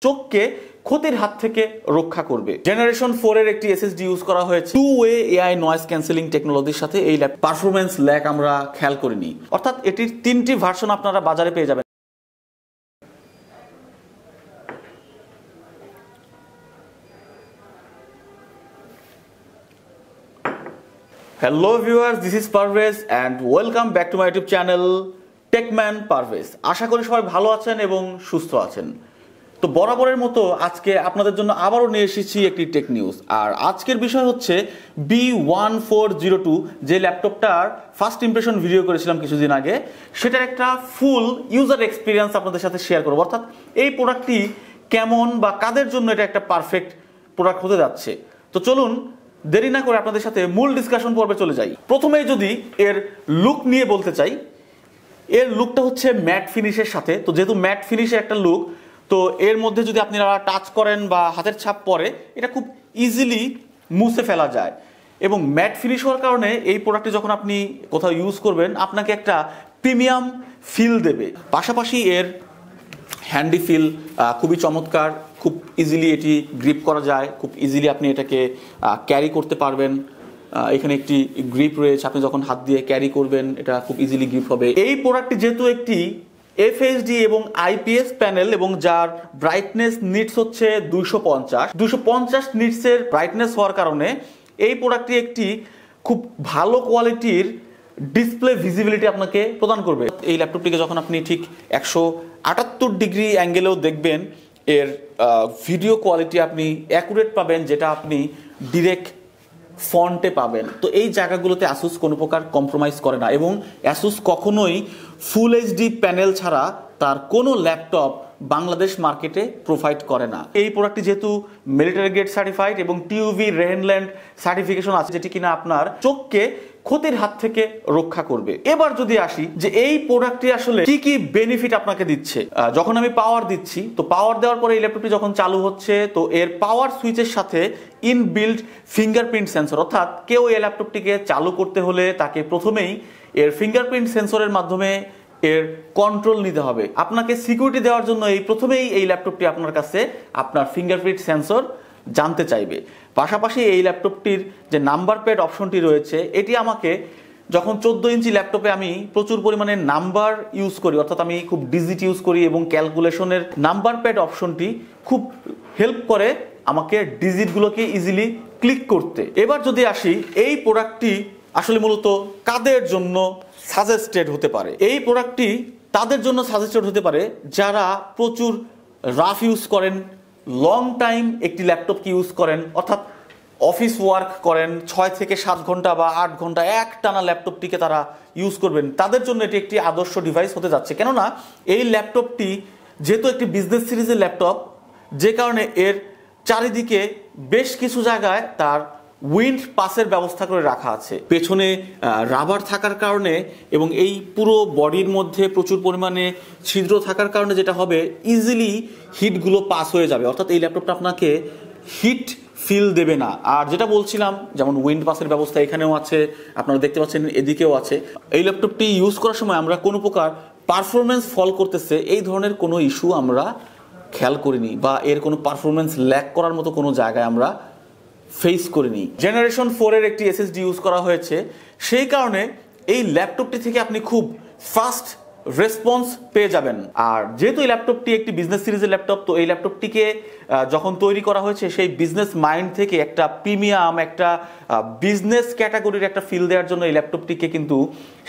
চোখকে ক্ষতির হাত থেকে রক্ষা করবে। জেনারেশন 4 এর একটি এসএসডি ইউজ করা হয়েছে 2-ওয়ে এআই নয়েজ ক্যান্সেলিং টেকনোলজির সাথে। এই পারফরম্যান্স ল্যাগ আমরা খেয়াল করিনি, অর্থাৎ এটির 3টি ভার্সন আপনারা বাজারে পেয়ে যাবেন। Hello viewers, this is Parvez and welcome back to my YouTube channel Techman Parvez. আশা করি সবাই ভালো আছেন এবং সুস্থ আছেন। তো বরাবরের মতো আজকে আপনাদের জন্য আবারও নিয়ে এসেছি একটি টেক নিউজ। আর আজকের বিষয় হচ্ছে B1402, যে ল্যাপটপটার ফার্স্ট ইমপ্রেশন ভিডিও করেছিলাম কিছুদিন আগে, সেটার একটা ফুল ইউজার এক্সপিরিয়েন্স আপনাদের সাথে শেয়ার করবো। অর্থাৎ এই প্রোডাক্টটি কেমন বা কাদের জন্য এটা একটা পারফেক্ট প্রোডাক্ট হতে যাচ্ছে। তো চলুন দেরি না করে আপনাদের সাথে মূল ডিসকাশন পর্বে চলে যাই। প্রথমেই যদি এর লুক নিয়ে বলতে চাই, এর লুকটা হচ্ছে ম্যাট ফিনিশের সাথে। তো যেহেতু ম্যাট ফিনিশের একটা লুক, তো এর মধ্যে যদি আপনারা টাচ করেন বা হাতের ছাপ পড়ে, এটা খুব ইজিলি মুছে ফেলা যায়। এবং ম্যাট ফিনিশ হওয়ার কারণে এই প্রোডাক্টটি যখন আপনি কোথাও ইউজ করবেন, আপনাকে একটা প্রিমিয়াম ফিল দেবে। পাশাপাশি এর হ্যান্ডি ফিল খুবই চমৎকার, খুব ইজিলি এটি গ্রিপ করা যায়, খুব ইজিলি আপনি এটাকে ক্যারি করতে পারবেন। এখানে একটি গ্রিপ রয়েছে, আপনি যখন হাত দিয়ে ক্যারি করবেন এটা খুব ইজিলি গ্রিপ হবে। এই প্রোডাক্টটি যেহেতু একটি এফএইচডি এবং আইপিএস প্যানেল এবং যার ব্রাইটনেস নিটস হচ্ছে 250 নিটসের ব্রাইটনেস হওয়ার কারণে এই প্রোডাক্টটি একটি খুব ভালো কোয়ালিটির ডিসপ্লে ভিজিবিলিটি আপনাকে প্রদান করবে। এই ল্যাপটপটিকে যখন আপনি ঠিক 178 ডিগ্রি অ্যাঙ্গেলেও দেখবেন, এর ভিডিও কোয়ালিটি আপনি অ্যাকুরেট পাবেন, যেটা আপনি ডিরেক্ট ফন্টে পাবেন। তো এই জায়গাগুলোতে আসুস কোনো প্রকার কম্প্রোমাইজ করে না এবং আসুস কখনোই ফুল এইচডি প্যানেল ছাড়া তার কোনো ল্যাপটপ বাংলাদেশ মার্কেটে প্রোভাইড করে না। এই প্রোডাক্টটি যেহেতু মিলিটারি গ্রেড সার্টিফাইড এবং টিউভি রেনল্যান্ড সার্টিফিকেশন আছে, যেটি কিনা আপনার চোখকে ক্ষতির হাত থেকে রক্ষা করবে। এবার যদি আসি যে এই প্রোডাক্টটি আসলে কি কি বেনিফিট আপনাকে দিচ্ছে। যখন আমি পাওয়ার দিচ্ছি, তো পাওয়ার দেওয়ার পরে এই ল্যাপটপটি যখন চালু হচ্ছে, তো এর পাওয়ার সুইচের সাথে ইনবিল্ট ফিঙ্গারপ্রিন্ট সেন্সর, অর্থাৎ কেউ এই ল্যাপটপটিকে চালু করতে হলে তাকে প্রথমেই এর ফিঙ্গারপ্রিন্ট সেন্সরের মাধ্যমে এর কন্ট্রোল নিতে হবে। আপনাকে সিকিউরিটি দেওয়ার জন্য প্রথমেই এই ল্যাপটপটি আপনার কাছে আপনার ফিঙ্গারপ্রিন্ট সেন্সর জানতে চাইবে। পাশাপাশি এই ল্যাপটপটির যে নাম্বার প্যাড অপশনটি রয়েছে, এটি আমাকে যখন 14 ইঞ্চি ল্যাপটপে আমি প্রচুর পরিমাণে নাম্বার ইউজ করি, অর্থাৎ আমি খুব ডিজিট ইউজ করি এবং ক্যালকুলেশনের নাম্বার প্যাড অপশনটি খুব হেল্প করে আমাকে ডিজিটগুলোকে ইজিলি ক্লিক করতে। এবার যদি আসি, এই প্রোডাক্টটি আসলে মূলত কাদের জন্য সাজেস্টেড হতে পারে। এই প্রোডাক্টটি তাদের জন্য সাজেস্টেড হতে পারে যারা প্রচুর রাফ ইউজ করেন, লং টাইম একটি ল্যাপটপকে ইউজ করেন, অর্থাৎ অফিস ওয়ার্ক করেন 6 থেকে 7 ঘন্টা বা 8 ঘন্টা এক টানা ল্যাপটপটিকে তারা ইউজ করবেন। তাদের জন্য এটি একটি আদর্শ ডিভাইস হতে যাচ্ছে। কেননা এই ল্যাপটপটি যেহেতু একটি বিজনেস সিরিজের ল্যাপটপ, যে কারণে এর চারিদিকে বেশ কিছু জায়গায় তার উইন্ড পাসের ব্যবস্থা করে রাখা আছে। পেছনে রাবার থাকার কারণে এবং এই পুরো বডির মধ্যে প্রচুর পরিমাণে ছিদ্র থাকার কারণে যেটা হবে, ইজিলি হিটগুলো পাস হয়ে যাবে, অর্থাৎ এই ল্যাপটপটা আপনাকে হিট ফিল দেবে না। আর যেটা বলছিলাম, যেমন উইন্ড পাসের ব্যবস্থা এখানেও আছে, আপনারা দেখতে পাচ্ছেন এদিকেও আছে। এই ল্যাপটপটি ইউজ করার সময় আমরা কোনো প্রকার পারফরমেন্স ফল করতেছে এই ধরনের কোনো ইস্যু আমরা খেয়াল করিনি, বা এর কোনো পারফরমেন্স ল্যাক করার মতো কোনো জায়গায় আমরা ফেস করিনি। জেনারেশন 4 এর একটি এসএসডি ইউজ করা হয়েছে, সেই কারণে এই ল্যাপটপটি থেকে আপনি খুব ফাস্ট রেসপন্স পেয়ে যাবেন। আর যেহেতু এই ল্যাপটপটি একটি বিজনেস সিরিজের ল্যাপটপ, তো এই ল্যাপটপটিকে যখন তৈরি করা হয়েছে সেই বিজনেস মাইন্ড থেকে একটা প্রিমিয়াম, একটা বিজনেস ক্যাটাগরির একটা ফিল দেওয়ার জন্য এই ল্যাপটপটিকে কিন্তু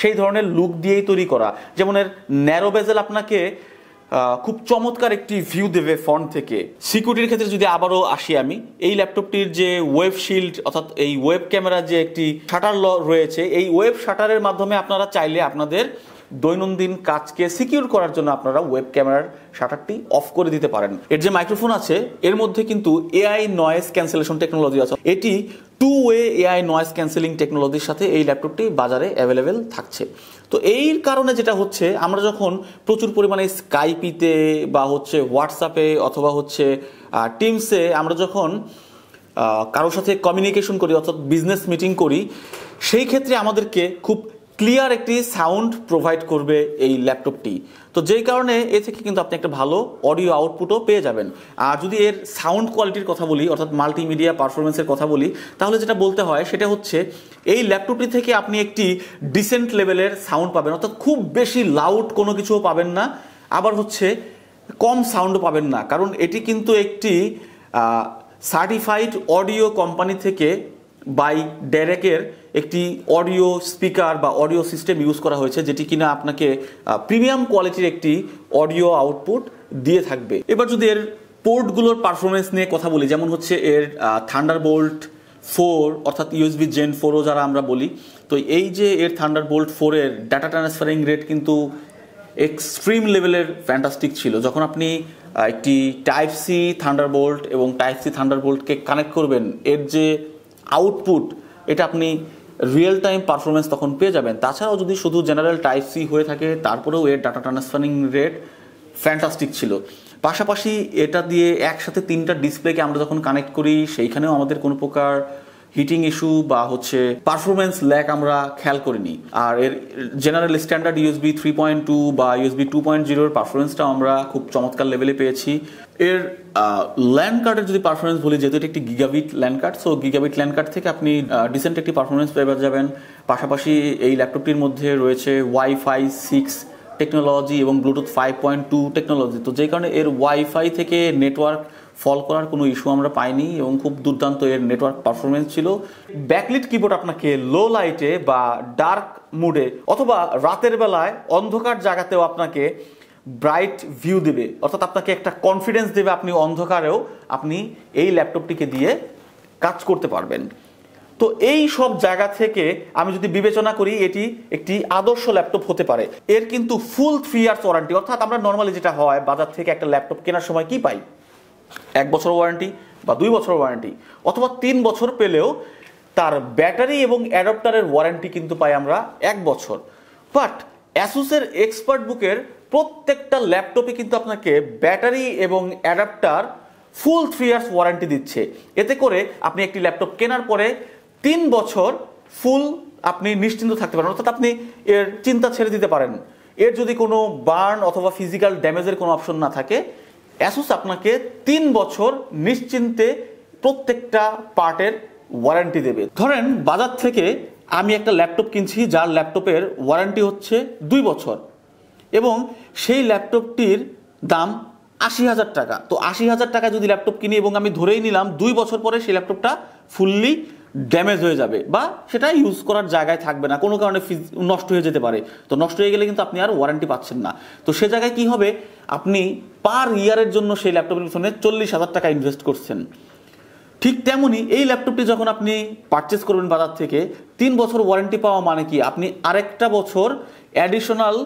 সেই ধরনের লুক দিয়েই তৈরি করা। যেমন এর ন্যারো বেজেল আপনাকে খুব চমৎকার একটি ভিউ দেবে ফ্রন্ট থেকে। সিকিউরিটির ক্ষেত্রে যদি আবারও আসি আমি, এই ল্যাপটপটির যে ওয়েব শিল্ড, অর্থাৎ এই ওয়েব ক্যামেরার যে একটি শাটার রয়েছে, এই ওয়েব শাটারের মাধ্যমে আপনারা চাইলে আপনাদের দৈনন্দিন কাজকে সিকিউর করার জন্য আপনারা ওয়েব ক্যামেরার শাটারটি অফ করে দিতে পারেন। এর যে মাইক্রোফোন আছে, এর মধ্যে কিন্তু এআই নয়েজ ক্যান্সেলেশন টেকনোলজি আছে। এটি 2-ওয়ে এআই নয়েজ ক্যান্সেলিং টেকনোলজির সাথে এই ল্যাপটপটি বাজারে অ্যাভেলেবেল থাকছে। তো এই কারণে যেটা হচ্ছে, আমরা যখন প্রচুর পরিমাণে স্কাইপিতে বা হচ্ছে হোয়াটসঅ্যাপে অথবা হচ্ছে টিমসে আমরা যখন কারোর সাথে কমিউনিকেশন করি, অর্থাৎ বিজনেস মিটিং করি, সেই ক্ষেত্রে আমাদেরকে খুব ক্লিয়ার একটি সাউন্ড প্রোভাইড করবে এই ল্যাপটপটি। তো যেই কারণে এ থেকে কিন্তু আপনি একটা ভালো অডিও আউটপুটও পেয়ে যাবেন। আর যদি এর সাউন্ড কোয়ালিটির কথা বলি, অর্থাৎ মাল্টিমিডিয়া পারফরমেন্সের কথা বলি, তাহলে যেটা বলতে হয় সেটা হচ্ছে এই ল্যাপটপটি থেকে আপনি একটি ডিসেন্ট লেভেলের সাউন্ড পাবেন, অর্থাৎ খুব বেশি লাউড কোনো কিছুও পাবেন না, আবার হচ্ছে কম সাউন্ডও পাবেন না। কারণ এটি কিন্তু একটি সার্টিফাইড অডিও কোম্পানি থেকে বাই ডেরেকের একটি অডিও স্পিকার বা অডিও সিস্টেম ইউজ করা হয়েছে, যেটি কিনা আপনাকে প্রিমিয়াম কোয়ালিটির একটি অডিও আউটপুট দিয়ে থাকবে। এবার যদি এর পোর্টগুলোর পারফরমেন্স নিয়ে কথা বলি, যেমন হচ্ছে এর থান্ডারবোল্ট 4 অর্থাৎ ইউএসবি জেন 4ও যারা আমরা বলি, তো এই যে এর থান্ডারবোল্ট 4 এর ডাটা ট্রান্সফারিং রেট কিন্তু এক্সট্রিম লেভেলের ফ্যান্টাস্টিক ছিল। যখন আপনি একটি টাইপ সি থান্ডারবোল্ট এবং টাইপ সি থান্ডারবোল্টকে কানেক্ট করবেন, এর যে আউটপুট এটা আপনি রিয়েল টাইম পারফরমেন্স তখন পেয়ে যাবেন। তাছাড়াও যদি শুধু জেনারেল টাইপ সি হয়ে থাকে, তারপরেও এর ডাটা ট্রান্সফারিং রেট ফ্যান্টাস্টিক ছিল। পাশাপাশি এটা দিয়ে একসাথে 3টা ডিসপ্লেকে আমরা যখন কানেক্ট করি, সেইখানেও আমাদের কোনো প্রকার হিটিং ইস্যু বা হচ্ছে পারফরমেন্স ল্যাগ আমরা খেয়াল করিনি। আর এর জেনারেল স্ট্যান্ডার্ড ইউএসবি 3.2 বা ইউএসবি 2.0 পারফরমেন্সটাও আমরা খুব চমৎকার লেভেলে পেয়েছি। এর ল্যান্ড কার্ডের যদি পারফরমেন্স বলি, যেহেতু এটি একটি gigabit land card, so gigabit land card থেকে আপনি ডিসেন্ট একটি পারফরমেন্স পেয়ে যাবেন। পাশাপাশি এই ল্যাপটপটির মধ্যে রয়েছে ওয়াইফাই 6 টেকনোলজি এবং ব্লুটুথ 5.2 টেকনোলজি। তো যেই কারণে এর ওয়াইফাই থেকে নেটওয়ার্ক ফল করার কোনো ইস্যু আমরা পাইনি এবং খুব দুর্দান্ত এর নেটওয়ার্ক পারফরমেন্স ছিল। ব্যাকলিট কিবোর্ড আপনাকে লো লাইটে বা ডার্ক মুডে অথবা রাতের বেলায় অন্ধকার জায়গাতেও আপনাকে ব্রাইট ভিউ দেবে, অর্থাৎ আপনাকে একটা কনফিডেন্স দেবে, আপনি অন্ধকারেও আপনি এই ল্যাপটপটিকে দিয়ে কাজ করতে পারবেন। তো এই সব জায়গা থেকে আমি যদি বিবেচনা করি, এটি একটি আদর্শ ল্যাপটপ হতে পারে। এর কিন্তু ফুল 3 ইয়ার্স ওয়ারেন্টি, অর্থাৎ আমরা নর্মালি যেটা হয় বাজার থেকে একটা ল্যাপটপ কেনার সময় কি পাই, 1 বছর ওয়ারেন্টি বা 2 বছর ওয়ারেন্টি অথবা 3 বছর পেলেও তার ব্যাটারি এবং অ্যাডাপ্টারের ওয়ারেন্টি কিন্তু পাই আমরা 1 বছর। বাট অ্যাসুসের এক্সপার্ট বুকের প্রত্যেকটা ল্যাপটপে কিন্তু আপনাকে ব্যাটারি এবং অ্যাডাপ্টার ফুল 3 ইয়ার্স ওয়ারেন্টি দিচ্ছে। এতে করে আপনি একটি ল্যাপটপ কেনার পরে 3 বছর ফুল আপনি নিশ্চিন্ত থাকতে পারেন, অর্থাৎ আপনি এর চিন্তা ছেড়ে দিতে পারেন। এর যদি কোনো বার্ন অথবা ফিজিক্যাল ড্যামেজের কোনো অপশন না থাকে, অ্যাসুস আপনাকে 3 বছর নিশ্চিন্তে প্রত্যেকটা পার্টের ওয়ারেন্টি দেবে। ধরেন বাজার থেকে আমি একটা ল্যাপটপ কিনছি, যার ল্যাপটপের ওয়ারেন্টি হচ্ছে 2 বছর এবং সেই ল্যাপটপটির দাম 80,000 টাকা। তো 80,000 টাকা যদি ল্যাপটপ কিনি এবং আমি ধরেই নিলাম 2 বছর পরে সেই ল্যাপটপটা ফুললি ড্যামেজ হয়ে যাবে বা সেটা ইউজ করার জায়গায় থাকবে না, কোনো কারণে নষ্ট হয়ে যেতে পারে। তো নষ্ট হয়ে গেলে কিন্তু আপনি আর ওয়ারেন্টি পাচ্ছেন না। তো সে জায়গায় কি হবে, আপনি পার ইয়ারের জন্য সেই ল্যাপটপের পিছনে 40,000 টাকা ইনভেস্ট করছেন। ঠিক তেমনি এই ল্যাপটপটি যখন আপনি পারচেস করবেন বাজার থেকে, 3 বছর ওয়ারেন্টি পাওয়া মানে কি, আপনি আরেকটা বছর অ্যাডিশনাল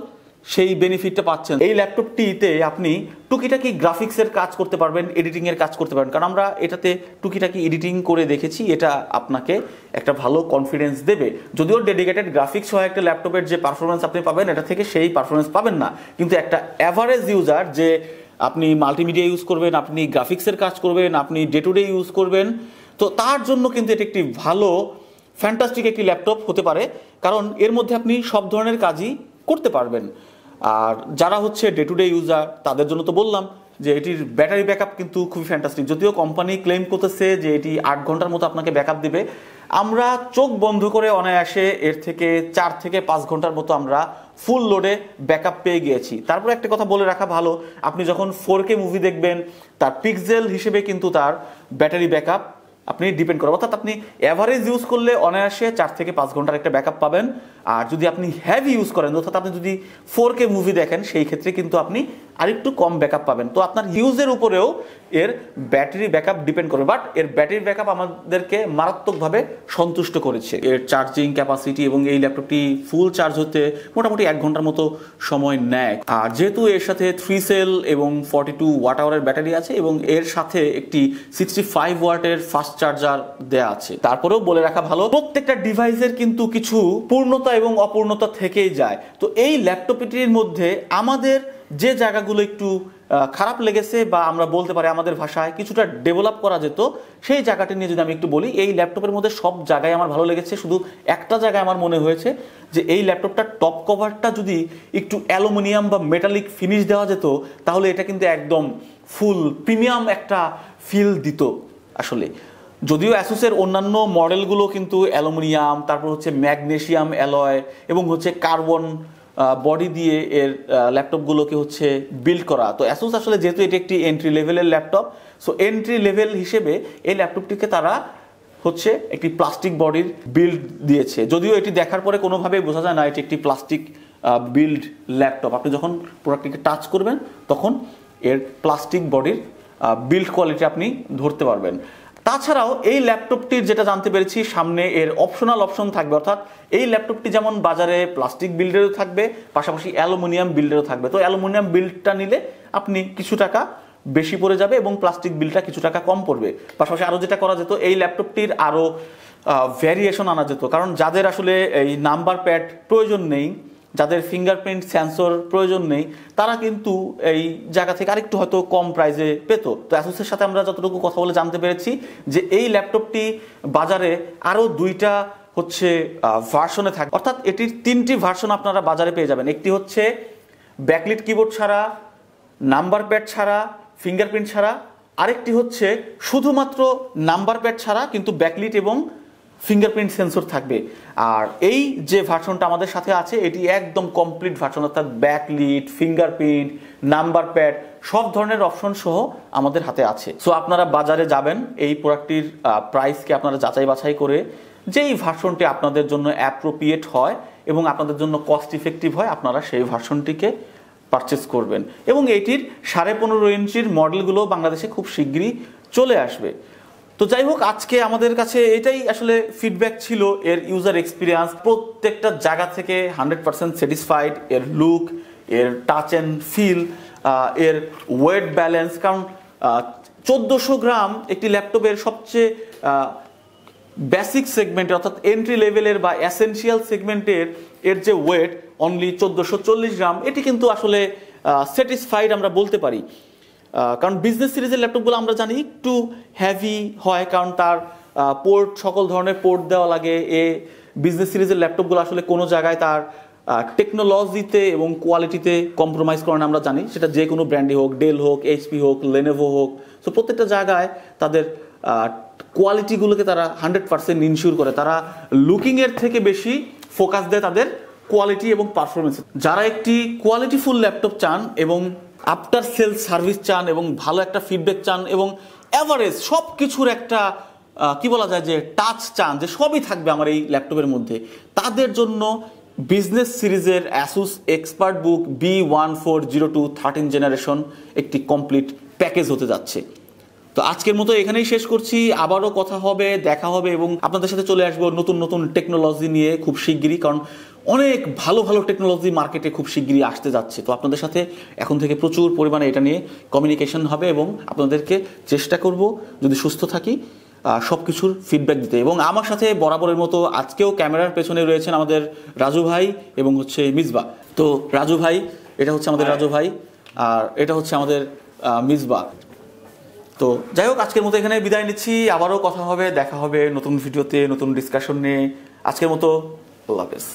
সেই বেনিফিটটা পাচ্ছেন। এই ল্যাপটপটিতে আপনি টুকিটাকি গ্রাফিক্সের কাজ করতে পারবেন, এডিটিংয়ের কাজ করতে পারবেন, কারণ আমরা এটাতে টুকিটাকি এডিটিং করে দেখেছি। এটা আপনাকে একটা ভালো কনফিডেন্স দেবে। যদিও ডেডিকেটেড গ্রাফিক্স হয় একটা ল্যাপটপের যে পারফরমেন্স আপনি পাবেন, এটা থেকে সেই পারফরমেন্স পাবেন না, কিন্তু একটা অ্যাভারেজ ইউজার যে আপনি মাল্টিমিডিয়া ইউজ করবেন, আপনি গ্রাফিক্সের কাজ করবেন, আপনি ডে টু ডে ইউজ করবেন, তো তার জন্য কিন্তু এটা একটি ভালো ফ্যান্টাস্টিক একটি ল্যাপটপ হতে পারে, কারণ এর মধ্যে আপনি সব ধরনের কাজই করতে পারবেন। আর যারা হচ্ছে ডে টু ডে ইউজার, তাদের জন্য তো বললাম যে এটির ব্যাটারি ব্যাকআপ কিন্তু খুবই ফ্যান্টাস্টিক। যদিও কোম্পানি ক্লেম করতেছে যে এটি 8 ঘন্টার মতো আপনাকে ব্যাকআপ দিবে, আমরা চোখ বন্ধ করে অনায়াসে এর থেকে 4 থেকে 5 ঘন্টার মতো আমরা ফুল লোডে ব্যাকআপ পেয়ে গিয়েছি। তারপর একটা কথা বলে রাখা ভালো, আপনি যখন 4K মুভি দেখবেন, তার পিক্সেল হিসেবে কিন্তু তার ব্যাটারি ব্যাকআপ আপনি ডিপেন্ড করেন, অর্থাৎ আপনি অ্যাভারেজ ইউজ করলে অনায়াসে 4 থেকে 5 ঘন্টার একটা ব্যাকআপ পাবেন। আর যদি আপনি হেভি ইউজ করেন, অর্থাৎ আপনি যদি 4K মুভি দেখেন, সেই ক্ষেত্রে কিন্তু আপনি আরেকটু কম ব্যাকআপ পাবেন। তো আপনার ইউজের উপরেও এর ব্যাটারি ব্যাকআপ ডিপেন্ড করে, বাট এর ব্যাটারি ব্যাকআপ আমাদেরকে মারাত্মকভাবে সন্তুষ্ট করেছে। এর চার্জিং ক্যাপাসিটি এবং এই ল্যাপটপটি ফুল চার্জ হতে মোটামুটি 1 ঘন্টার মতো সময় নেয়। আর যেহেতু এর সাথে 3 সেল এবং 42 ওয়াট আওয়ারের ব্যাটারি আছে এবং এর সাথে একটি 65 ওয়াটের ফাস্ট চার্জার দেয়া আছে, তারপরেও বলে রাখা ভালো, প্রত্যেকটা ডিভাইসের কিন্তু কিছু পূর্ণতা এবং অপূর্ণতা থেকেই যায়। তো এই ল্যাপটপটির মধ্যে আমাদের যে জায়গাগুলো একটু খারাপ লেগেছে বা আমরা বলতে পারি আমাদের ভাষায় কিছুটা ডেভেলপ করা যেত, সেই জায়গাটি নিয়ে যদি আমি একটু বলি, এই ল্যাপটপের মধ্যে সব জায়গায় আমার ভালো লেগেছে, শুধু একটা জায়গায় আমার মনে হয়েছে যে এই ল্যাপটপটার টপ কভারটা যদি একটু অ্যালুমিনিয়াম বা মেটালিক ফিনিশ দেওয়া যেত তাহলে এটা কিন্তু একদম ফুল প্রিমিয়াম একটা ফিল দিত আসলে। যদিও অ্যাসুসের অন্যান্য মডেলগুলো কিন্তু অ্যালুমিনিয়াম, তারপর হচ্ছে ম্যাগনেসিয়াম অ্যালয় এবং হচ্ছে কার্বন বডি দিয়ে এর ল্যাপটপগুলোকে হচ্ছে বিল্ড করা। তো অ্যাসুস আসলে যেহেতু এটি একটি এন্ট্রি লেভেলের ল্যাপটপ, সো এন্ট্রি লেভেল হিসেবে এই ল্যাপটপটিকে তারা হচ্ছে একটি প্লাস্টিক বডির বিল্ড দিয়েছে। যদিও এটি দেখার পরে কোনোভাবেই বোঝা যায় না এটি একটি প্লাস্টিক বিল্ড ল্যাপটপ। আপনি যখন প্রোডাক্টটিকে টাচ করবেন তখন এর প্লাস্টিক বডির বিল্ড কোয়ালিটি আপনি ধরতে পারবেন। তাছাড়াও এই ল্যাপটপটির যেটা জানতে পেরেছি, সামনে এর অপশন থাকবে, অর্থাৎ এই ল্যাপটপটি যেমন বাজারে প্লাস্টিক বিল্ডেরও থাকবে, পাশাপাশি অ্যালুমিনিয়াম বিল্ডেরও থাকবে। তো অ্যালুমিনিয়াম বিল্ডটা নিলে আপনি কিছু টাকা বেশি পড়ে যাবে এবং প্লাস্টিক বিলটা কিছু টাকা কম পড়বে। পাশাপাশি আরও যেটা করা যেত, এই ল্যাপটপটির আরও ভ্যারিয়েশন আনা যেত, কারণ যাদের আসলে এই নাম্বার প্যাড প্রয়োজন নেই, যাদের ফিঙ্গারপ্রিন্ট সেন্সর প্রয়োজন নেই, তারা কিন্তু এই জায়গা থেকে আরেকটু হয়তো কম প্রাইসে পেত। তো অ্যাসুসের সাথে আমরা যতটুকু কথা বলে জানতে পেরেছি যে এই ল্যাপটপটি বাজারে আরও 2টা হচ্ছে ভার্সনে থাকে, অর্থাৎ এটির 3টি ভার্সন আপনারা বাজারে পেয়ে যাবেন। একটি হচ্ছে ব্যাকলিট কিবোর্ড ছাড়া, নাম্বার প্যাড ছাড়া, ফিঙ্গারপ্রিন্ট ছাড়া, আরেকটি হচ্ছে শুধুমাত্র নাম্বার প্যাড ছাড়া কিন্তু ব্যাকলিট এবং ফিঙ্গারপ্রিন্ট সেন্সর থাকবে। আর এই যে ভার্সনটা আমাদের সাথে আছে এটি একদম কমপ্লিট ভার্সন, অর্থাৎ ব্যাকলিট, ফিঙ্গারপ্রিন্ট, নাম্বার প্যাড সব ধরনের অপশন সহ আমাদের হাতে আছে। সো আপনারা বাজারে যাবেন, এই প্রোডাক্টটির প্রাইসকে আপনারা যাচাই বাছাই করে যেই ভার্সনটি আপনাদের জন্য অ্যাপ্রোপ্রিয়েট হয় এবং আপনাদের জন্য কস্ট ইফেক্টিভ হয় আপনারা সেই ভার্সনটিকে পারচেস করবেন। এবং এটির 15.5 ইঞ্চির মডেলগুলো বাংলাদেশে খুব শীঘ্রই চলে আসবে। তো যাই হোক, আজকে আমাদের কাছে এটাই আসলে ফিডব্যাক ছিল এর ইউজার এক্সপিরিয়েন্স। প্রত্যেকটা জায়গা থেকে 100% স্যাটিসফাইড, এর লুক, এর টাচ অ্যান্ড ফিল, এর ওয়েট ব্যালেন্স। কারণ 1400 গ্রাম একটি ল্যাপটপের সবচেয়ে বেসিক সেগমেন্টের অর্থাৎ এন্ট্রি লেভেলের বা এসেনশিয়াল সেগমেন্টের এর যে ওয়েট অনলি 1440 গ্রাম, এটি কিন্তু আসলে স্যাটিসফাইড আমরা বলতে পারি। কারণ বিজনেস সিরিজের ল্যাপটপগুলো আমরা জানি একটু হেভি হয়, কারণ তার পোর্ট, সকল ধরনের পোর্ট দেওয়া লাগে। বিজনেস সিরিজের ল্যাপটপগুলো আসলে কোনো জায়গায় তার টেকনোলজিতে এবং কোয়ালিটিতে কম্প্রোমাইজ করে না, আমরা জানি। সেটা যে কোনো ব্র্যান্ডই হোক, ডেল হোক, এইচপি হোক, লেনোভো হোক, সো প্রত্যেকটা জায়গায় তাদের কোয়ালিটিগুলোকে তারা 100% ইনশিওর করে। তারা লুকিংয়ের থেকে বেশি ফোকাস দেয় তাদের কোয়ালিটি এবং পারফরমেন্সে। যারা একটি কোয়ালিটিফুল ল্যাপটপ চান এবং আফটার সেল সার্ভিস চান এবং ভালো একটা ফিডব্যাক চান এবং অ্যাভারেজ সব কিছুর একটা কি বলা যায় যে টাচ চান, যে সবই থাকবে আমার এই ল্যাপটপের মধ্যে, তাদের জন্য বিজনেস সিরিজের অ্যাসুস এক্সপার্ট বুক B1402 13 জেনারেশন একটি কমপ্লিট প্যাকেজ হতে যাচ্ছে। তো আজকের মতো এখানেই শেষ করছি। আবারও কথা হবে, দেখা হবে এবং আপনাদের সাথে চলে আসবো নতুন নতুন টেকনোলজি নিয়ে খুব শিগগিরই, কারণ অনেক ভালো ভালো টেকনোলজি মার্কেটে খুব শিগগিরই আসতে যাচ্ছে। তো আপনাদের সাথে এখন থেকে প্রচুর পরিমাণে এটা নিয়ে কমিউনিকেশন হবে এবং আপনাদেরকে চেষ্টা করব যদি সুস্থ থাকি সব কিছুর ফিডব্যাক দিতে। এবং আমার সাথে বরাবরের মতো আজকেও ক্যামেরার পেছনে রয়েছেন আমাদের রাজু ভাই এবং হচ্ছে মিসবা। তো রাজু ভাই, এটা হচ্ছে আমাদের রাজু ভাই, আর এটা হচ্ছে আমাদের মিসবা। তো যাই হোক, আজকের মতো এখানে বিদায় নিচ্ছি। আবারও কথা হবে, দেখা হবে নতুন ভিডিওতে, নতুন ডিসকাশন নিয়ে। আজকের মতো আল্লাহ হাফেজ।